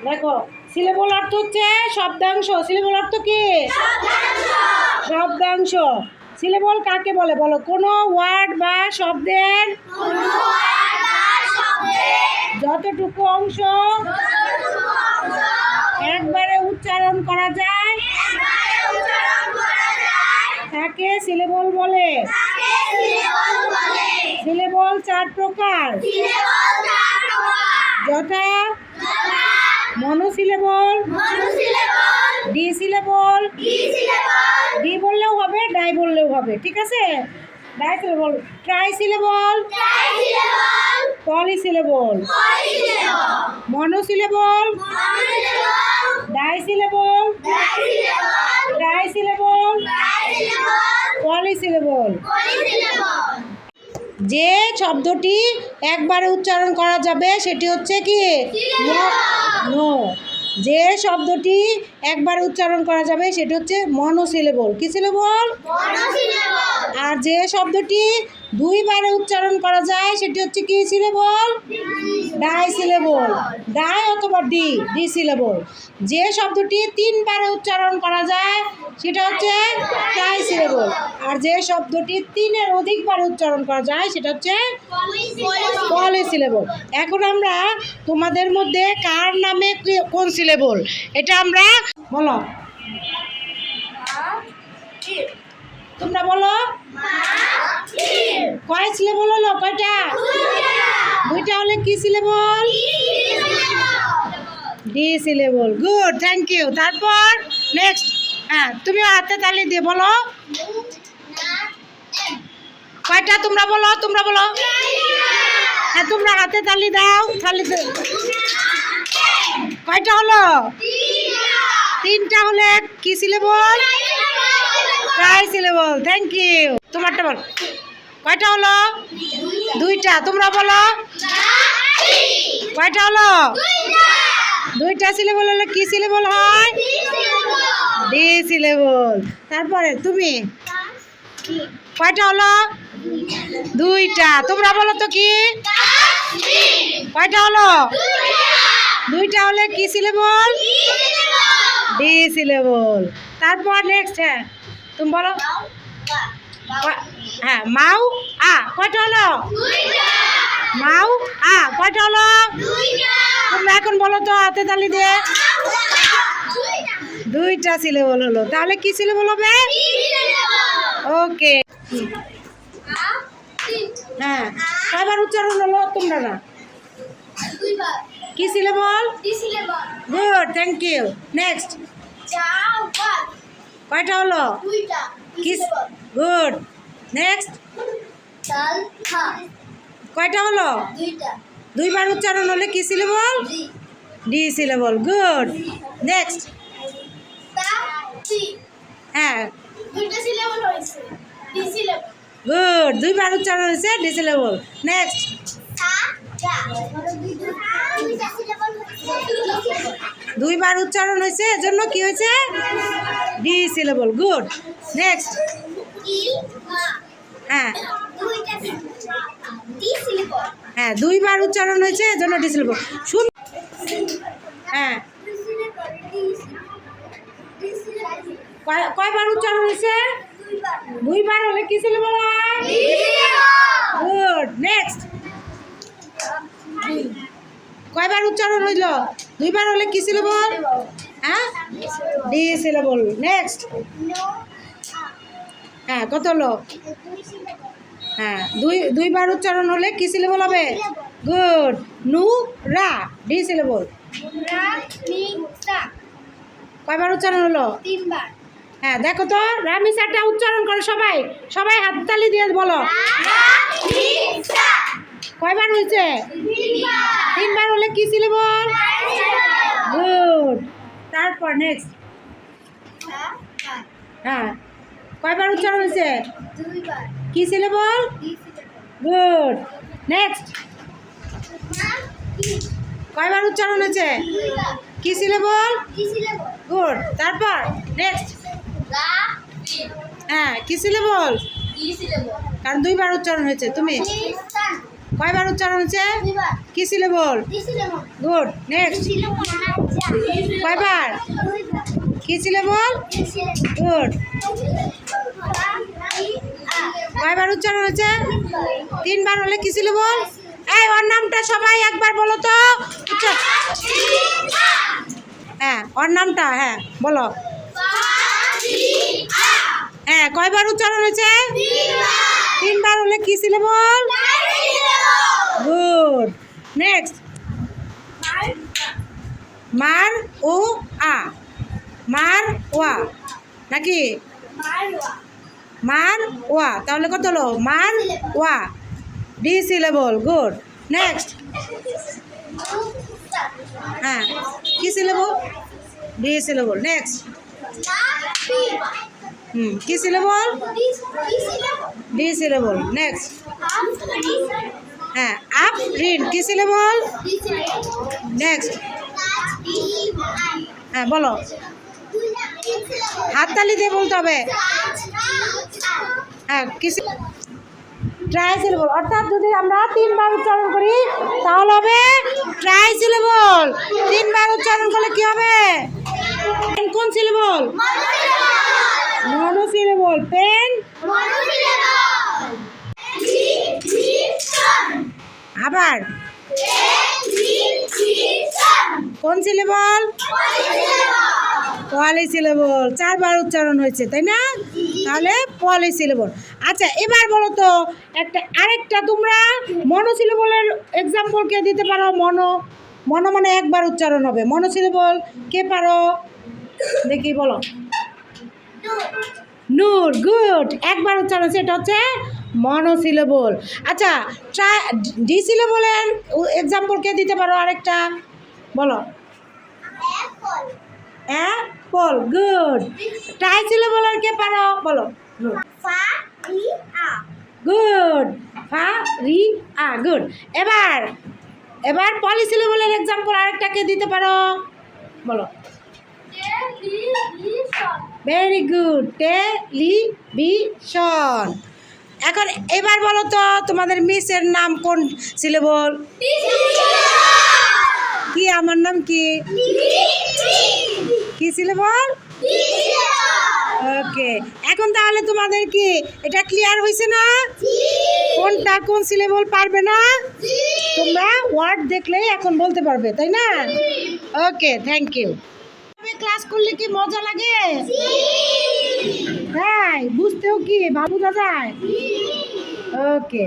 দেখো সিলেবল অর্থ হচ্ছে শব্দাংশ। সিলেবল অর্থ কি? শব্দাংশ। সিলেবল কাকে বলে বলো? কোনো ওয়ার্ড বা শব্দের যতটুকু অংশ একবারে উচ্চারণ করা যায় তাকে সিলেবল বলে। সিলেবল 4 প্রকার, যথা মনোসিলেবল, ডিসিলেবল, ডি বললেও হবে, ডাই বললেও হবে, ঠিক আছে? ডাইসিলেবল, ট্রাইসিলেবল, পলিসিলেবল, মনোসিলেবল, ডাইসিলেবল, ট্রাইসিলেবল, পলিসিলেবল। যে শব্দটি একবারে উচ্চারণ করা যাবে সেটি হচ্ছে কি? নো। যে শব্দটি একবারে উচ্চারণ করা যাবে সেটি হচ্ছে মনোসিলেবল। কি সিলেবল? আর যে শব্দটি 2 বারে উচ্চারণ করা যায় সেটি হচ্ছে কি সিলেবল? ডাইসিলেবল। ডাই অথবা ডি, ডিসিলেবল। যে শব্দটি 3 বারে উচ্চারণ করা যায় সেটা হচ্ছে ট্রাইসিলেবল। আর যে শব্দটি 3-এর অধিক বারে উচ্চারণ করা যায় সেটা হচ্ছে পলিসিলেবল। এখন আমরা তোমাদের মধ্যে কার নামে কোন সিলেবল এটা আমরা বলো, তোমরা বলো। কয় সিলেবল হলো? কয়টা? 2টা হলে কি syllable? Disyllable. Good, thank you. তারপর নেক্সট, হ্যাঁ তুমি হাতে তালি দিয়ে বলো কয়টা। তোমরা বলো, তোমরা বলো। হ্যাঁ তোমরা হাতে তালি দাও, তালি কয়টা হলো? 3টা হলে কি সিলেবল? ট্রাইসিলেবল। Thank you. তোমারটা বল। কয়টা হলো? 2টা। তোমরা বলো কয়টা হলো? 2টা সিলেবল হলে কি সিলেবল হয়? D syllable. তারপরে তুমি কয়টা হলো? 2টা। তোমরা বলো তো কি? কয়টা হলো? 2টা হলে কি সিলেবল? D syllable. তারপর নেক্সট, হ্যাঁ তুমি বলো। হ্যাঁ মাউ আ কয়টা হলো? মাউ আ কয়টা হলো? তোমরা এখন বলো তো হাতে তালি দিয়ে। 2টা সিলেবল হলো। তাহলে কি সিলেবল হবে? ওকে। হ্যাঁ কয়বার উচ্চারণ হলো তোমরা না? কি syllable? Good, thank you. Next, কয়টা হলো? গুড। নেক্সট, কয়টা হলো? 2 বার উচ্চারণ হলে কি syllable? Disyllable. Good. Next, হ্যাঁ গুড, 2 বার উচ্চারণ হয়েছে ডি সিলেবল। নেক্সট, 2 বার উচ্চারণ হয়েছে এজন্য কি হয়েছে? D syllable. গুড। নেক্সট, হ্যাঁ হ্যাঁ 2 বার উচ্চারণ হয়েছে এজন্য ডি সিলেবল। শুন, হ্যাঁ কয়বার উচ্চারণ হয়েছে? 2 বার হলে কি সিলেবল হয়? গুড। নেক্সট, কয়বার উচ্চারণ হইল? 2 বার হলে কি সিলেবল? হ্যাঁ ডি সিলেবল। নেক্সট, হ্যাঁ কত হলো? হ্যাঁ 2 বার উচ্চারণ হলে কি সিলেবল হবে? গুড। নু রা, ডি সিলেবল। কয়বার উচ্চারণ হলো? 3 বার। হ্যাঁ দেখো তো রামিসাটা উচ্চারণ করো সবাই, সবাই হাততালি দিয়ে বলো। কয়বার হয়েছে? 3 বার হলে কি সিলেবল? গুড। তারপর নেক্সট, হ্যাঁ কয়বার উচ্চারণ হয়েছে? 2 বার। কি সিলেবল? গুড। নেক্সট, কয়বার উচ্চারণ হয়েছে? 2 বার। কি সিলেবল? Disyllable. গুড। তারপর নেক্সট, হ্যাঁ কি সিলেবল? D syllable. কারণ 2 বার উচ্চারণ হয়েছে। তুমি কয়বার উচ্চারণ হচ্ছে? কি সিলেবল? গুড। নেক্সট। কয়বার? কি সিলেবল? গুড। কয়বার উচ্চারণ হচ্ছে? 3 বার হলে কি সিলেবল? এই ওর নামটা সবাই একবার বলো তো। হ্যাঁ, ওর নামটা হ্যাঁ বলো। হ্যাঁ, কয়বার উচ্চারণ হয়েছে? 3 বার হলে কি সিলেবল? গুড। নেক্সট। মার ও আ, মার ওয়া নাকি মার ওয়া, তাহলে কত হলো? মার ওয়া, ডি সিলেবল। গুড। নেক্সট। হ্যাঁ, কি সিলেবল? D syllable. নেক্সট। কি সিলেবল? D syllable. নেক্সট। হ্যাঁ, আপ রিন কি সিলেবল? নেক্সট। হ্যাঁ বলো, হাততালি দিয়ে বলতে হবে। হ্যাঁ, কি ট্রাই সিলেবল, অর্থাৎ যদি আমরা 3 বার উচ্চারণ করি তাহলে হবে ট্রাই সিলেবল। 3 বার উচ্চারণ করলে কি হবে? কোন সিলেবল? মনো সিলেবল। পেন। আবার কোন সিলেবল? পলি সিলেবল। 4 বার উচ্চারণ হয়েছে তাই না? তাহলে পলি সিলেবল। আচ্ছা, এবার বলো তো আরেকটা তোমরা মনো সিলেবলের এক্সাম্পল কে দিতে পারো? মনো, মনো মানে একবার উচ্চারণ হবে। মনো সিলেবল কে পারো দেখি বলো। নূর। গুড। একবার উচ্চারণ, সেটা হচ্ছে মনো সিলেবল। আচ্ছা, ডি সিলেবলের এক্সাম্পল কে দিতে পারো আরেকটা বলো। অ্যাপল। গুড। ট্রাই সিলেবলের কে পারো বলো। গুড। ফা রি আ। গুড। এবার পলি সিলেবলের এক্সাম্পল আরেকটা কে দিতে পারো বলো। Very good. টেলিভিশন। এখন এবার বলো তো তোমাদের মিসের নাম কোন সিলেবল? কি আমার নাম কি? কি সিলেবল? ওকে, এখন তাহলে তোমাদের কি এটা ক্লিয়ার হয়েছে না? কোনটা কোন সিলেবল পারবে না তোমরা ওয়ার্ড দেখলেই এখন বলতে পারবে, তাই না? ওকে, থ্যাংক ইউ। ক্লাস করলে কি মজা লাগে? হ্যাঁ, বুঝতেও কি ভালো বোঝা যায়? ওকে।